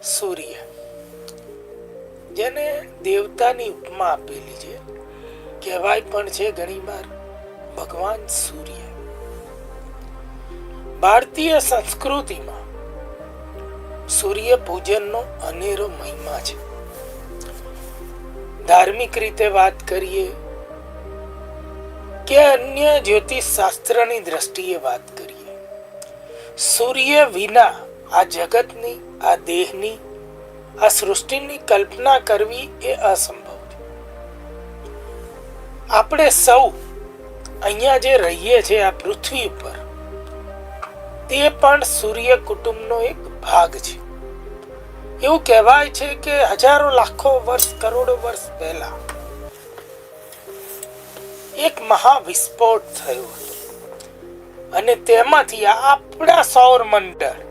સૂર્ય, જેને દેવતાની ઉપમા આપેલી છે, કહેવાય પણ છે ઘણીવાર ભગવાન સૂર્ય. ભારતીય સંસ્કૃતિમાં સૂર્ય પૂજનનો અનેરો મહિમા છે. ધાર્મિક રીતે વાત કરીએ કે અન્ય જ્યોતિષ શાસ્ત્રની દ્રષ્ટિએ વાત કરીએ, સૂર્ય વિના આ જગતની, આ દેહની, આ સૃષ્ટિની કલ્પના કરવી એ અસંભવ છે. આપણે સૌ અહીંયા જે રહીએ છીએ આ પૃથ્વી ઉપર, તે પણ સૂર્ય કુટુંબનો એક ભાગ છે. એવું કહેવાય છે કે હજારો લાખો વર્ષ, કરોડો વર્ષ પહેલા એક મહાવિસ્ફોટ થયો હતો અને તેમાંથી આપણા સૌર મંડળ,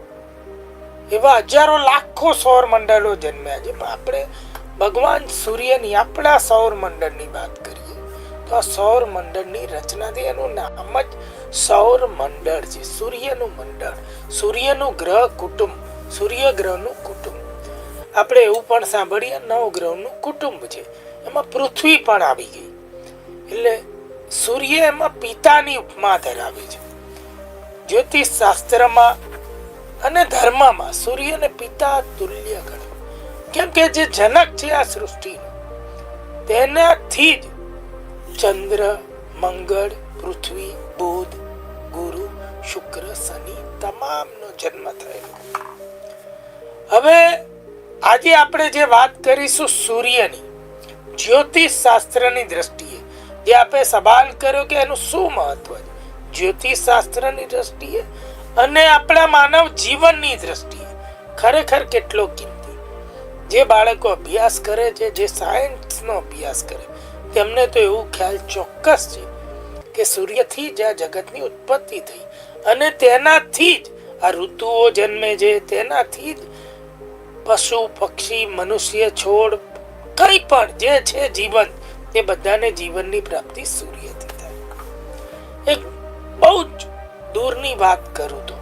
એવા હજારો લાખો સૌર મંડળો જન્મ્યા. જેમાં આપણે ભગવાન સૂર્યની, આપણા સૌર મંડળની વાત કરીએ તો આ સૌર મંડળની રચનાથી એનું નામ જ સૌર મંડળ છે. સૂર્યનું મંડળ, સૂર્યનું ગ્રહ કુટુંબ, સૂર્ય ગ્રહનું કુટુંબ. આપણે એવું પણ સાંભળીએ નવગ્રહનું કુટુંબ છે, એમાં પૃથ્વી પણ આવી ગઈ. એટલે સૂર્ય એમાં પિતાની ઉપમા ધરાવે છે. જ્યોતિષ શાસ્ત્રમાં અને ધર્મમાં સૂર્યને પિતા તુલ્ય ગણે. કેમ કે જે જનક છે આ સૃષ્ટિનો, તેનાથી જ ચંદ્ર, મંગળ, પૃથ્વી, બુધ, ગુરુ, શુક્ર, શનિ તમામનો જન્મ થયેલો. હવે આજે આપણે જે વાત કરીશું સૂર્યની જ્યોતિષ શાસ્ત્રની દ્રષ્ટિએ, જે આપણે સવાલ કર્યો કે એનું શું મહત્વ છે જ્યોતિષ શાસ્ત્રની દ્રષ્ટિએ અને આપણા માનવ જીવનની દ્રષ્ટિએ, ખરેખર કેટલો કિંમતી. જે બાળકો અભ્યાસ કરે છે, જે સાયન્સનો અભ્યાસ કરે, તેમને તો એવું ખ્યાલ ચોક્કસ છે કે સૂર્યથી જ આ જગતની ઉત્પત્તિ થઈ અને તેનાથી જ આ ઋતુઓ જન્મે છે, તેનાથી જ પશુ, પક્ષી, મનુષ્ય, છોડ, કંઈ પણ જે છે જીવન, તે બધાને જીવનની પ્રાપ્તિ સૂર્યથી થાય. એક બહુ જ દૂરની વાત કરું તો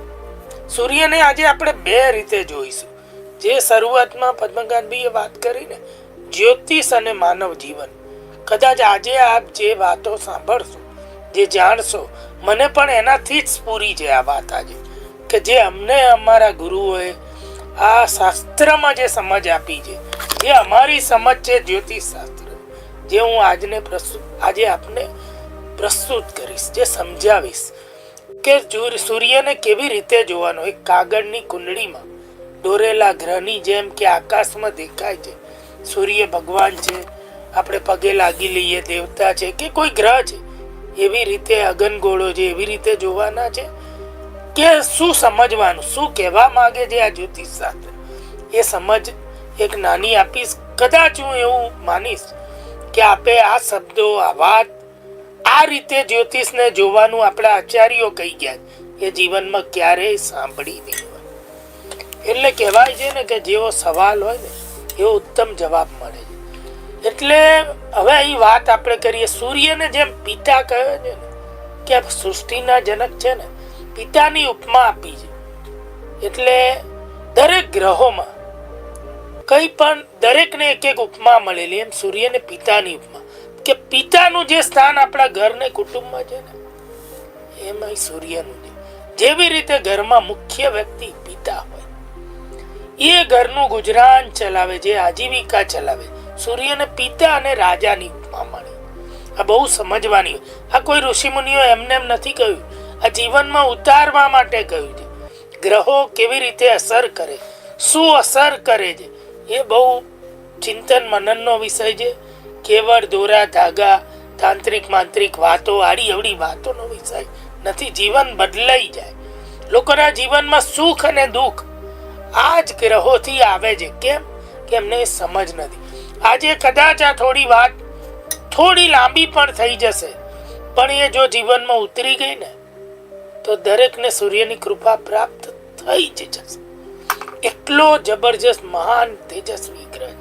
સૂર્યને આજે આપણે બે રીતે જોઈશું. જે શરૂઆતમાં પદ્મકાંતભાઈએ વાત કરીને જ્યોતિષ અને માનવ જીવન, કદાચ આજે આપ જે વાતો સાંભળશો, જે જાણશો, મને પણ એનાથી જ સ્ફૂરી છે આ વાત આજે, કે જે અમને અમારા ગુરુઓએ આ શાસ્ત્રમાં જે સમજ આપી છે, જે અમારી સમજ છે જ્યોતિષ શાસ્ત્ર, જે હું આજે આપને પ્રસ્તુત કરીશ, જે સમજાવીશ કે સૂર્યને કેવી રીતે જોવાનો. એક કાગળની કુંડળીમાં દોરેલા ગ્રહની જેમ કે આકાશમાં દેખાય છે સૂર્ય ભગવાન છે, આપણે પગે લાગી લઈએ, દેવતા છે કે કોઈ ગ્રહ છે, એવી રીતે અગનગોળો છે, એવી રીતે જોવાના છે. કે શું સમજવાનું, શું કહેવા માંગે છે આ જ્યોતિષ શાસ્ત્ર, એ સમજ એક નાની આપીશ. કદાચ હું એવું માનીશ કે આપે આ શબ્દો, આ વાત, આ રીતે જ્યોતિષને જોવાનું આપણા આચાર્યો કહી ગયા, એ જીવનમાં ક્યારેય સાંભળી નહીં હોય. એટલે કહેવાય છે ને કે જેવો સવાલ હોય ને એવો ઉત્તમ જવાબ મળે છે. એટલે હવે અહીં વાત આપણે કરીએ સૂર્યને જેમ પિતા કહે છે ને, કે સૃષ્ટિના જનક છે ને, પિતાની ઉપમા આપી છે. એટલે દરેક ગ્રહોમાં કંઈ પણ દરેકને એક એક ઉપમા મળેલી, એમ સૂર્યને પિતાની ઉપમા, કે પિતાનું જે સ્થાન આપણા ઘરને કુટુંબમાં છે ને, એમાં સૂર્યનું છે. જેવી રીતે ઘરમાં મુખ્ય વ્યક્તિ પિતા હોય, એ ઘરનું ગુજરાન ચલાવે છે, આજીવિકા ચલાવે. સૂર્યને પિતા અને રાજાની ઉપમા મળી. આ બહુ સમજવાની. આ કોઈ ઋષિમુનિઓ એમને એમ નથી કહ્યું, આ જીવનમાં ઉતારવા માટે કહ્યું છે. ગ્રહો કેવી રીતે અસર કરે, શું અસર કરે છે, એ બહુ ચિંતન મનનનો વિષય છે. કેવળ દોરા ધાગા, તાંત્રિક માંત્રિક વાતો, આડી અવડી વાતોનો વિષય નથી. જીવન બદલાઈ જાય. લોકોના જીવનમાં સુખ અને દુઃખ આ જ ગ્રહોથી આવે છે. કેમ કે એમને સમજ નથી. આજે કદાચ આ થોડી વાત થોડી લાંબી પણ થઈ જશે, પણ એ જો જીવનમાં ઉતરી ગઈ ને તો દરેકને સૂર્યની કૃપા પ્રાપ્ત થઈ જ જશે. એટલો જબરજસ્ત મહાન તેજસ્વી ગ્રહ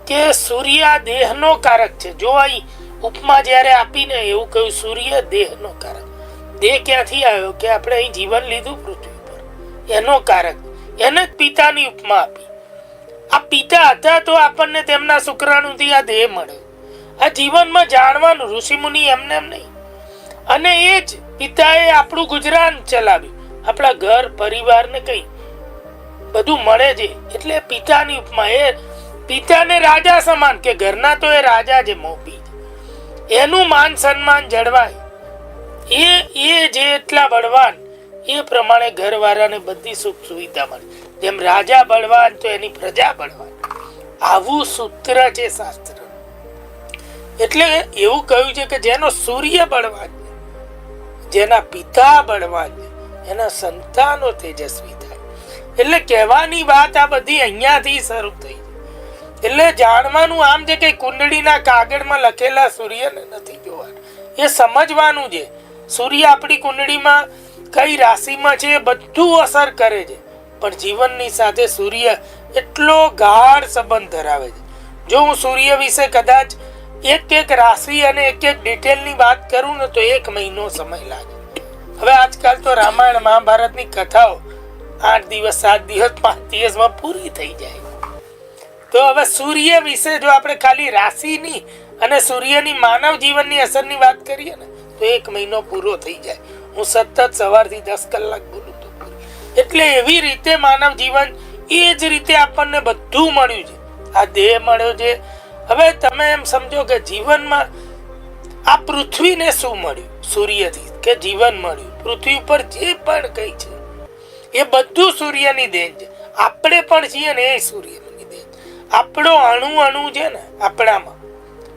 કે સૂર્ય દેહનો કારક છે. જો અહીં ઉપમા જ્યારે આપીને એવું કહ્યું સૂર્ય દેહનો કારક. દેહ ક્યાંથી આવ્યો કે આપણે અહીં જીવન લીધું પૃથ્વી પર, એનો કારક. એને જ પિતાની ઉપમા આપી આ પિતા હતા તો આપણને તેમના શુક્રાણુથી આ દેહ મળ્યો. આ જીવનમાં જાણવાનું ઋષિમુનિ એમને એમ નહીં. અને એ જ પિતાએ આપણું ગુજરાન ચલાવ્યું, આપણા ઘર પરિવારને કઈ બધું મળે છે. એટલે પિતાની ઉપમા, એ પિતાને રાજા સમાન, કે ઘરના તો એ રાજા છે મોભી, એનું માન સન્માન જળવાય. એ જે એટલા બળવાન એ પ્રમાણે ઘરવાળાને બધી સુખ સુવિધા મળે. જેમ રાજા બળવાન તો એની પ્રજા બળવાન. આવું સૂત્ર છે શાસ્ત્ર. એટલે એવું કહ્યું છે કે જેનો સૂર્ય બળવાન, જેના પિતા બળવાન, એના સંતાનો તેજસ્વી થાય. એટલે કહેવાની વાત આ બધી અહીંયાથી શરૂ થઈ. એટલે જાણવાનું આમ છે કે કુંડળીના કાગળમાં લખેલા સૂર્યને નથી જોવાનું, એ સમજવાનું છે. સૂર્ય આપણી કુંડળીમાં કઈ રાશિમાં છે એ બધું અસર કરે છે, પણ જીવનની સાથે સૂર્ય એટલો ગાઢ સંબંધ ધરાવે છે. જો હું સૂર્ય વિશે કદાચ એક રાશિ અને એક ડિટેલની વાત કરું ને તો 1 મહિનો સમય લાગે. હવે આજકાલ તો રામાયણ મહાભારતની કથાઓ 8 દિવસ 7 દિવસ 5 દિવસમાં પૂરી થઈ જાય. તો હવે સૂર્ય વિશે જો આપણે ખાલી રાશિની અને સૂર્યની માનવ જીવનની અસરની વાત કરીએ ને તો 1 મહિનો પૂરો થઈ જાય. હું સતત સવારથી 10 કલાક બોલું તો એટલે એવી રીતે માનવ જીવન, એ જ રીતે આપણને બધું મળ્યું છે. આ દેહ મળ્યો છે. હવે તમે એમ સમજો કે જીવનમાં આ પૃથ્વીને શું મળ્યું? સૂર્યથી કે જીવન મળ્યું. પૃથ્વી ઉપર જે પણ કઈ છે એ બધું સૂર્યની દેન છે. આપણે પણ છીએ ને એ સૂર્યની દેન. આપણો અણુ છે ને, આપણામાં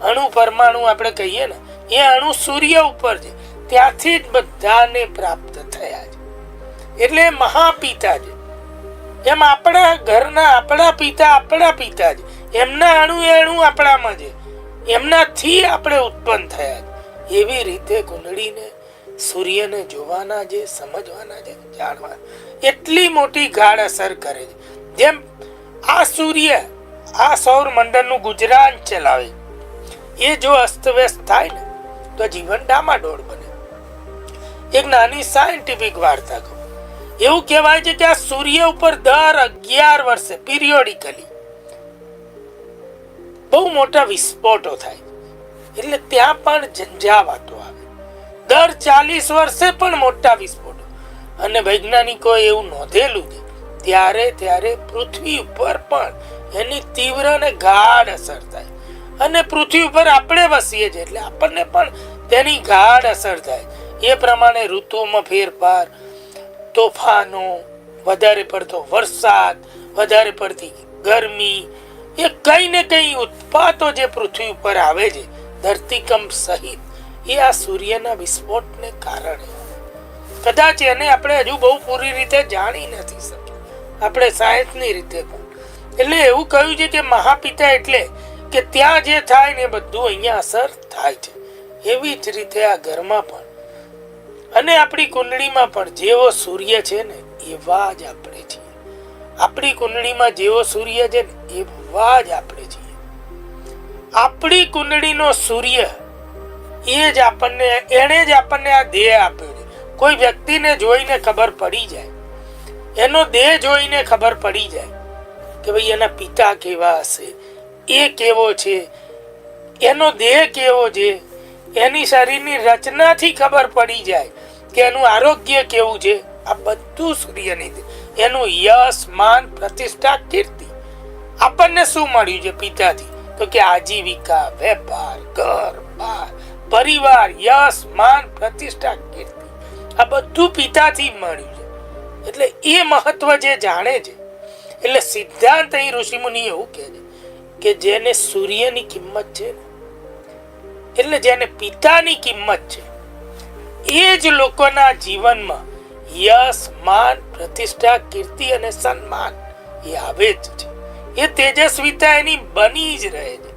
અણુ પરમાણુ આપણે કહીએ ને, એ અણુ સૂર્ય ઉપર છે. ત્યાંથી જ બધાને પ્રાપ્ત થયા છે. એટલે મહાપિતા છે. એમ આપણા ઘરના આપણા પિતા છે. એમના અણુ આપણામાં છે. એમનાથી આપણે ઉત્પન્ન થયા છે. એવી રીતે કુંડળીને સૂર્યને જોવાના છે, સમજવાના છે, જાણવાના. એટલી મોટી ગાઢ અસર કરે છે. જેમ આ સૂર્ય આ સૌર મંડળનું ગુજરાન ચલાવે, એ જો અસ્તવ્યસ્ત થાય ને તો જીવન ડામાડોળ બને. એક નાની સાયન્ટિફિક વાર્તા કહું. એવું કહેવાય છે કે આ સૂર્ય ઉપર દર 11 વર્ષે પિરિયોડિકલી બહુ મોટા વિસ્ફોટો થાય. એટલે ત્યાં પણ ઝંઝાવાતો આવે. દર 40 વર્ષે પણ મોટા વિસ્ફોટો. અને વૈજ્ઞાનિકોએ એવું નોંધેલું છે ત્યારે પૃથ્વી ઉપર પણ એની તીવ્ર અને ગાઢ અસર થાય. અને પૃથ્વી ઉપર આપણે વસીએ છીએ એટલે આપણને પણ તેની ગાઢ અસર થાય. એ પ્રમાણે ઋતુમાં ફેરફાર, તોફાનો, વધારે પડતો વરસાદ, વધારે પડતી ગરમી, એ કઈ ને કઈ ઉત્પાતો જે પૃથ્વી ઉપર આવે છે ધરતીકંપ સહિત, એ આ સૂર્યના વિસ્ફોટને કારણે. કદાચ એને આપણે હજુ બહુ પૂરી રીતે જાણી નથી શક્યા, આપણે સાયન્સની રીતે પણ. એટલે એવું કહ્યું છે કે મહાપિતા એટલે કે ત્યાં જે થાય ને બધું અહીંયા અસર થાય છે. એવી જ રીતે આ ઘરમાં પણ અને આપણી કુંડળીમાં પણ જેવો સૂર્ય છે ને એવા જ આપણે છીએ. આપણી કુંડળીમાં જેવો સૂર્ય છે ને એવા જ આપણે છીએ. આપણી કુંડળીનો સૂર્ય એ જ આપણને, એણે જ આપણને આ દેહ આપ્યો છે. કોઈ વ્યક્તિને જોઈને ખબર પડી જાય, એનો દેહ જોઈને ખબર પડી જાય કે ભાઈ એના પિતા કેવા હશે, એ કેવો છે, એનો દેહ કેવો છે. એની શરીરની રચનાથી ખબર પડી જાય કે એનું આરોગ્ય કેવું છે. આ બધું સૂર્યની દેન. એનું યશ, માન, પ્રતિષ્ઠા, કીર્તિ. આપણને શું મળ્યું છે પિતાથી? તો કે આજીવિકા, વેપાર, ઘર બાર, પરિવાર, યશ, માન, પ્રતિષ્ઠા, કીર્તિ. આ બધું પિતાથી મળ્યું છે. એટલે એ મહત્વ જે જાણે છે, એટલે સિદ્ધાંત અહીં ઋષિમુનિ એવું કહે છે કે જેને સૂર્યની કિંમત છે ને, એટલે જેને પિતાની કિંમત છે, એ જ લોકોના જીવનમાં યશ, માન, પ્રતિષ્ઠા, કીર્તિ અને સન્માન એ આવે જ છે. એ તેજસ્વીતા એની બની જ રહે છે.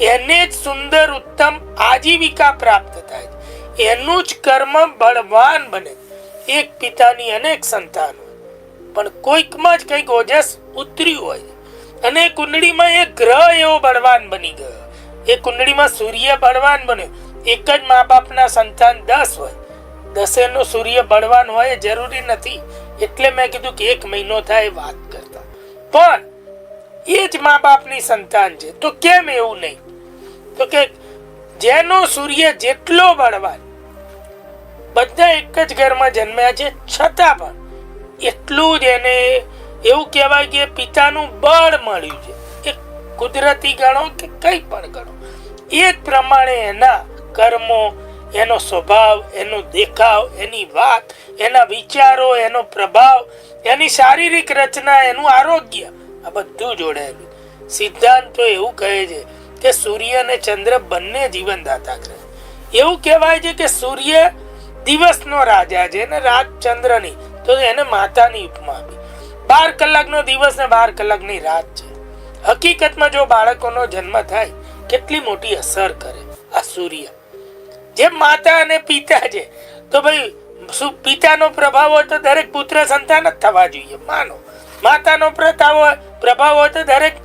એને જ સુંદર ઉત્તમ આજીવિકા પ્રાપ્ત થાય છે. એનું જ કર્મ બળવાન બને. એક પિતાની અનેક સંતાનો, પણ કોઈકમાં જ કંઈક ઓજસ ઉતર્યું હોય અને કુંડળીમાં એક ગ્રહ એવો બળવાન બની ગયો. એ કુંડળીમાં સૂર્ય બળવાન બન્યો. એક જ મા બાપના સંતાન 10 હોય, 10 નો સૂર્ય બળવાન હોય જરૂરી નથી. એટલે મેં કીધું કે 1 મહિનો થાય વાત કરતા. પણ એ જ મા બાપની સંતાન છે. તો કેમ એવું નહીં? તો કે જેનો સૂર્ય જેટલો બળવાન, બધા એક જ ઘરમાં જન્મ્યા છે છતાં પણ એટલું જ એને એવું કહેવાય કે પિતાનું બળ મળ્યું છે. એ કુદરતી ગણો કે કંઈ પણ ગણો, એ જ પ્રમાણે એના કર્મો, એનો સ્વભાવ, એનો દેખાવ, એની વાત, એના વિચારો, એનો પ્રભાવ, એની શારીરિક રચના, એનું આરોગ્ય, આ બધું જોડાયેલું. સિદ્ધાંતો એવું કહે છે કે સૂર્ય અને ચંદ્ર બંને જીવનદાતા ગ્રહ. એવું કહેવાય છે કે સૂર્ય દિવસનો રાજા છે ને રાત ચંદ્રની, તો એને માતાની ઉપમા આપી. 12 કલાકનો દિવસ ને 12 કલાકની રાત છે. હકીકતમાં જો બાળકોનો જન્મ થાય કેટલી મોટી અસર કરે આ સૂર્ય. જેમ માતા અને પિતા છે, તો ભાઈ પિતાનો પ્રભાવ હોય તો દરેક પુત્ર સંતાન જ થવા જોઈએ, માનો. માતાનો પ્રભાવ હોય તો દરેક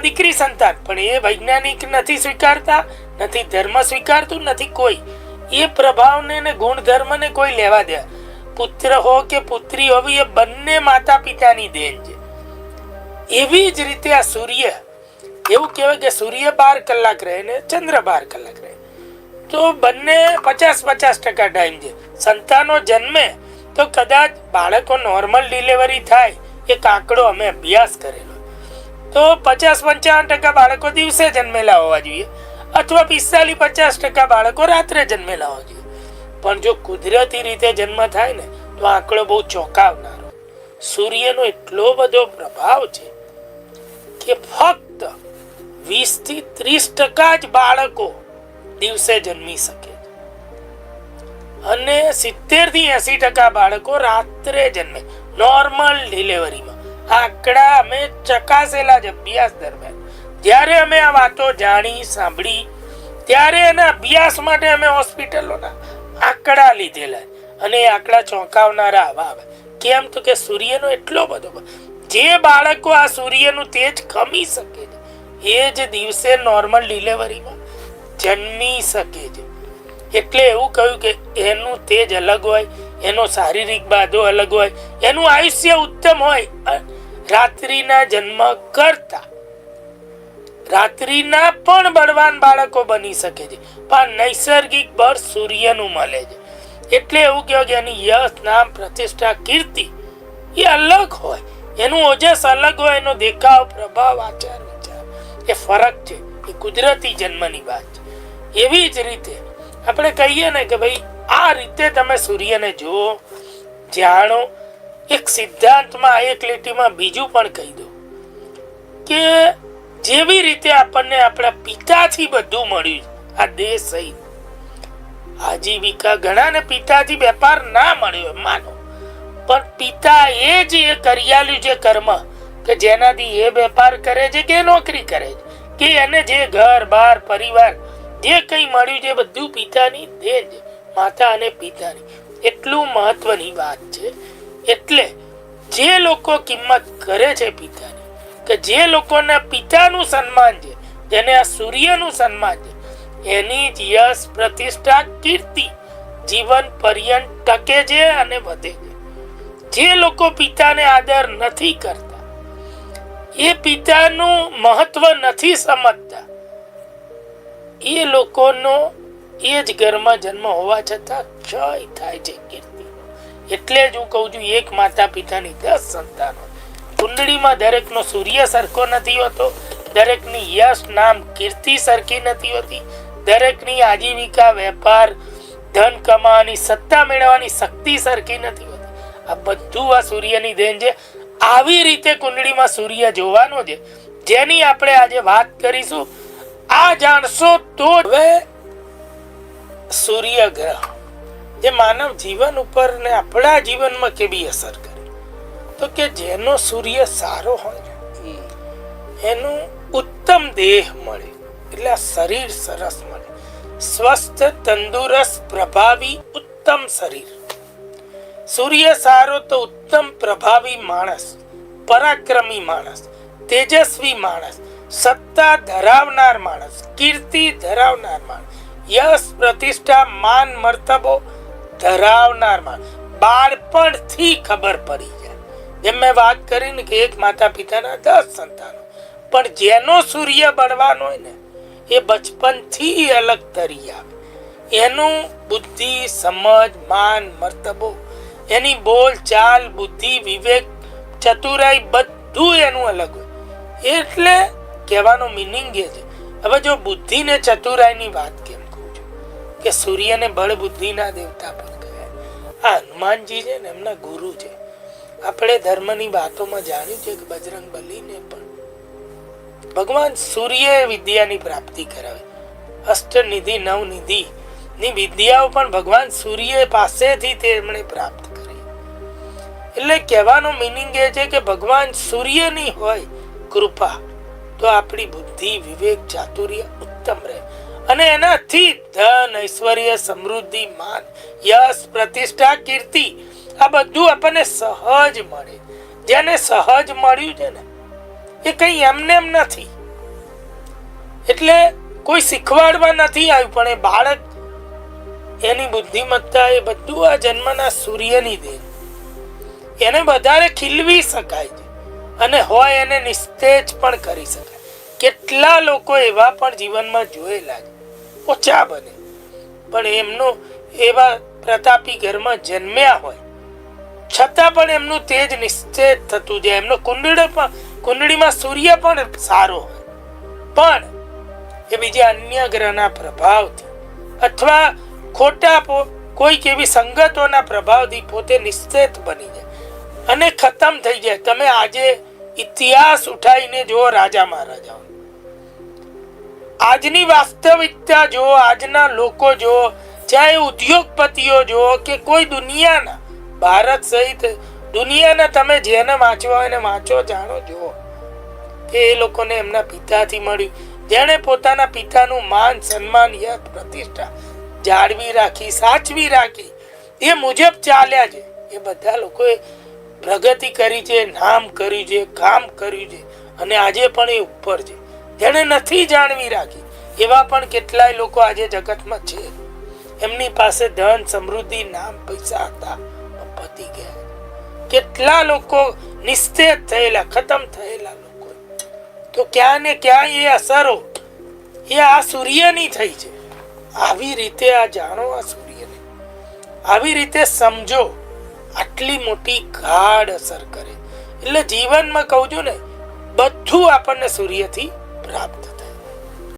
દીકરી સંતાન. પણ એ વૈજ્ઞાનિક નથી સ્વીકારતા, નથી ધર્મ સ્વીકારતું, નથી કોઈ. એ પ્રભાવને ને ગુણધર્મને કોઈ લેવા દે. પુત્ર હો કે પુત્રી હોવી, એ બંને માતા પિતાની દેન છે. એવી જ રીતે આ સૂર્ય, એવું કહેવાય કે સૂર્ય 12 કલાક રહે ને ચંદ્ર 12 કલાક રહે, તો બંને 50-50% ટાઈમ છે. સંતાનો જન્મે તો કદાચ બાળકો નોર્મલ ડિલિવરી થાય, એક આંકડો અમે અભ્યાસ કરેલો, તો 50-55% બાળકો દિવસે જન્મેલા હોવા જોઈએ, અથવા 45-50% બાળકો રાત્રે જન્મેલા હોવા જોઈએ. પણ જો કુદરતી રીતે જન્મ થાય ને તો આંકડો બહુ ચોંકાવનારો. સૂર્યનો એટલો બધો પ્રભાવ છે કે ફક્ત 20-30% જ બાળકો દિવસે જન્મી શકે અને 70-80% બાળકો રાત્રે જન્મે નોર્મલ ડિલિવરીમાં. આંકડા અમે ચકાસેલા જ અભ્યાસ દરમિયાન. જ્યારે અમે આ વાતો જાણી સાંભળી ત્યારે એના અભ્યાસ માટે અમે હોસ્પિટલોના આંકડા લીધેલા, અને એ આંકડા ચોંકાવનારા આવા આવે. કેમ? તો કે સૂર્યનો એટલો બધો, જે બાળકો આ સૂર્યનું તેજ ખમી શકે છે એ જ દિવસે નોર્મલ ડિલિવરીમાં જન્મી શકે છે. એટલે એવું કહ્યું કે એનું તેજ અલગ હોય, એનો શારીરિક બાધો અલગ હોય, એનું આયુષ્ય ઉત્તમ હોય. રાત્રિના જન્મ કરતા રાત્રિના પણ બળવાન બાળકો બની શકે છે, પણ નૈસર્ગિક બળ સૂર્યનું મળે છે. એટલે એવું કહેવાય કે એની યશ, નામ, પ્રતિષ્ઠા, કીર્તિ એ અલગ હોય, એનું ઓજસ અલગ હોય, એનો દેખાવ, પ્રભાવ, આચાર વિચાર એ ફરક છે. એ કુદરતી જન્મની વાત છે. એવી જ રીતે આપણે કહીએ ને કે ભાઈ આ રીતે તમે સૂર્યને જુઓ, જાણો. એક સિદ્ધાંતમાં, એક લીટીમાં બીજું પણ કહી દો કે જેવી રીતે આપણને આપણા પિતાથી બધું મળ્યું, આ દેહ સહિત આજીવિકા, ઘણાને પિતાથી વેપાર ના મળ્યો માનો, પણ પિતા એ જ એ કરિયાલું છે કર્મ કે જેનાથી એ વેપાર કરે છે કે નોકરી કરે છે, કે એને જે ઘર બાર પરિવાર જે કંઈ મળ્યું છે બધું પિતાની દેન છે, માતા અને પિતાની. એટલું મહત્વની વાત છે. એટલે જે લોકો કિંમત કરે છે પિતાની, કે જે લોકોના પિતાનું સન્માન છે, જેને આ સૂર્યનું સન્માન છે, એની જ યશ, પ્રતિષ્ઠા, કીર્તિ જીવન પર્યંત ટકે છે અને વધે છે. જે લોકો પિતાને આદર નથી કરતા, એ પિતાનું મહત્વ નથી સમજતા, એ લોકોનો એ જ ઘરમાં જન્મ હોવા છતાં ક્ષય થાય છે કીર્તિ. એટલે જ હું કહું છું, એક માતા પિતાની 10 સંતાનો. કુંડળીમાં દરેકનો સૂર્ય સરખો નથી હોતો, દરેકની યશ, નામ, કીર્તિ સરખી નથી હોતી, દરેકની આજીવિકા, વેપાર, ધન કમાવાની, સત્તા મેળવવાની શક્તિ સરખી નથી હોતી. આ બધું આ સૂર્યની દેન છે. આવી રીતે કુંડળીમાં સૂર્ય જોવાનો છે, જેની આપણે આજે વાત કરીશું. આ જાણશો તો હવે સૂર્ય ગ્રહ જે માનવ જીવન ઉપર ને આપણા જીવનમાં કેવી અસર કરે, તો કે જેનો સૂર્ય સારો હોય એનું ઉત્તમ દેહ મળે, એટલે આ શરીર સરસ મળે, સ્વસ્થ, તંદુરસ્ત, પ્રભાવી, ઉત્તમ શરીર. સૂર્ય સારો તો ઉત્તમ પ્રભાવી માણસ, પરાક્રમી માણસ, તેજસ્વી માણસ, સત્તા ધરાવનાર માણસ, કીર્તિ ધરાવનાર માણસ, યશ, પ્રતિષ્ઠા, માન, મર્તબો ધરાવનાર માણસ. બાળપણથી ખબર પડી જાય. જેમ મેં વાત કરી ને કે એક માતા પિતાના 10 સંતાનો, પણ જેનો સૂર્ય બળવાનો હોય ને એ બચપનથી અલગ તરી આવે. એનું બુદ્ધિ, સમજ, માન, મર્તબો, એની બોલ ચાલ, બુદ્ધિ, વિવેક, ચતુરાઈ બધું એનું અલગ હોય. એટલે કહેવાનો મિનિંગ એ છે. હવે જો બુદ્ધિ ને ચતુરાઈની વાત કેમ કહું છું કે સૂર્યને બળ બુદ્ધિના દેવતા પણ કહે. આ હનુમાનજી છે ને એમના ગુરુ છે. આપણે ધર્મની વાતોમાં જાણ્યું છે કે બજરંગ બલીને પણ ભગવાન સૂર્ય વિદ્યાની પ્રાપ્તિ કરાવે. અષ્ટનિધિ, નવનિધિ ની વિદ્યાઓ પણ ભગવાન સૂર્ય પાસેથી તેમણે પ્રાપ્ત કરી. એટલે કહેવાનો મિનિંગ એ છે કે ભગવાન સૂર્યની હોય કૃપા તો આપણી બુદ્ધિ, વિવેક, ચાતુર્ય ઉત્તમ રહે અને એનાથી ધન, ઐશ્વર્ય, સમૃદ્ધિ, માન, યશ, પ્રતિષ્ઠા, કીર્તિ આ બધું આપણને સહજ મળે. જેને સહજ મળ્યું છે ને એ કઈ એમને એમ નથી. એટલે કોઈ શીખવાડવા નથી આવ્યું, પણ એ બાળક એની બુદ્ધિમત્તા એ બધું આ જન્મના સૂર્યની દેન. એને વધારે ખીલવી શકાય છે અને હોય એને નિસ્તેજ પણ કરી શકાય. કેટલા લોકો એવા પણ જીવનમાં જોયેલા છે, ઓછા બને પણ એમનો એવા પ્રતાપી ઘરમાં જન્મ્યા હોય છતાં પણ એમનું તેજ નિશ્ચેજ થતું જાય. એમનો કુંડળીમાં સૂર્ય પણ સારો હોય પણ એ બીજા અન્ય ગ્રહના પ્રભાવથી અથવા ખોટા કોઈક એવી સંગતોના પ્રભાવથી પોતે નિશ્ચેત બની જાય અને ખતમ થઈ જાય. તમે આજે ઇતિહાસ ઉઠાઈને જુઓ, રાજા મહારાજાઓ, આજની વાસ્તવિકતા જુઓ, આજના લોકો જુઓ, ચાહે ઉદ્યોગપતિઓ જુઓ કે કોઈ દુનિયાના, ભારત સહિત દુનિયાના તમે જેને વાંચવા હોય એને વાંચો, જાણો, જુઓ કે એ લોકોને એમના પિતાથી મળ્યું. જેણે પોતાના પિતાનું માન, સન્માન, યશ, પ્રતિષ્ઠા જાળવી રાખી, સાચવી રાખી, એ મુજબ ચાલ્યા છે. એ બધા લોકોએ પ્રગતિ કરી છે, નામ કર્યું છે, કામ કર્યું છે અને આજે પણ એ ઉપર છે. જેણે નથી જાણવી રાખી એવા પણ કેટલાય લોકો આજે જગતમાં છે. એમની પાસે ધન, સમૃદ્ધિ, નામ, પૈસા હતા, પતી ગયા. કેટલા લોકો નિસ્તેજ થયેલા, ખતમ થયેલા લોકો. તો ક્યાં ને ક્યાં એ અસરો એ આ સૂર્યની થઈ છે. આવી રીતે આ જાણો, આ સૂર્યને આવી રીતે સમજો, આટલી મોટી ગાઢ અસર કરે. એટલે જીવનમાં કહું છું ને, બધું આપણને સૂર્યથી પ્રાપ્ત